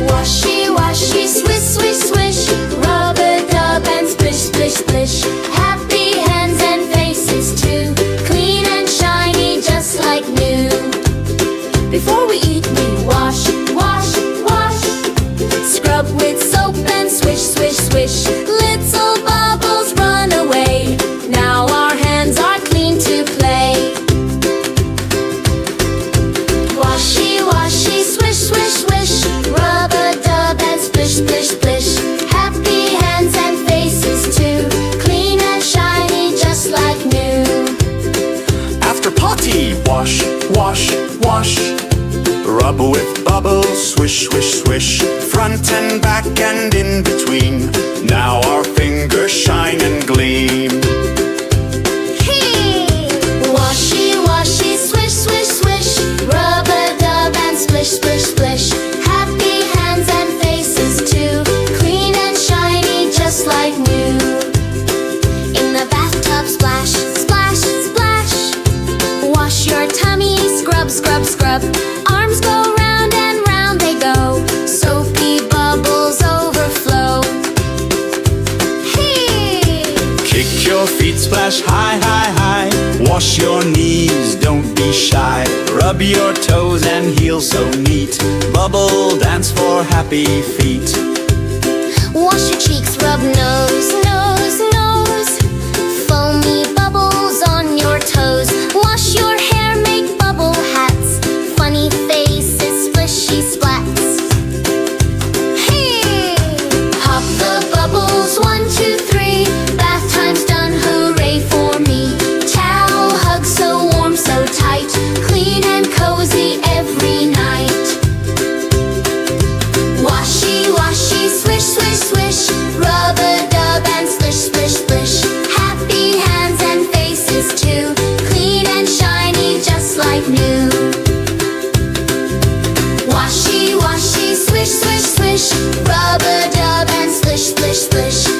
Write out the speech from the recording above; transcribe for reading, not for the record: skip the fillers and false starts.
Washy, washy, swish, swish, swish. Rub-a-dub and splish, splish, splish. Happy hands and faces too, clean and shiny just like new. Before we eat we wash, wash, wash. Scrub with soap and swish, swish, swish. Little bubbles run away. Now our hands are clean to play. Washy, washy, swish, swish, swish. Rub-a-dub and splish, splish, splish. Happy hands and faces too, clean and shiny just like new. After potty, wash, wash, wash. Rub with bubbles, swish, swish, swish. Front and back and in between. Now our fingers shine and gleam. Hey! Washy, washy, swish, swish, swish. Rub-a-dub and splish, splish, splish. Happy hands and faces too, clean and shiny just like new. In the bathtub, splash, splash, splash. Wash your tummy, scrub, scrub, scrub. Arms go round and round they go. Soapy bubbles overflow. Hey! Kick your feet, splash high, high, high. Wash your knees, don't be shy. Rub your toes and heels so neat. Bubble dance for happy feet. Wash your cheeks, rub nose, nose, nose. Foamy bubbles on your toes. Wash your hair, make bubble hats. Funny faces, splishy splats. Hey! Pop the bubbles, 1, 2, 3. Bath time's done, hooray for me. Towel hug so warm, so tight. Clean and cozy every night. Washy, washy, swish, swish, swish. Rub-a-dub and splish, splish, splish. Happy hands and faces too, clean and shiny just like new. Washy, washy, swish, swish, swish. Rub-a-dub and splish, splish, splish.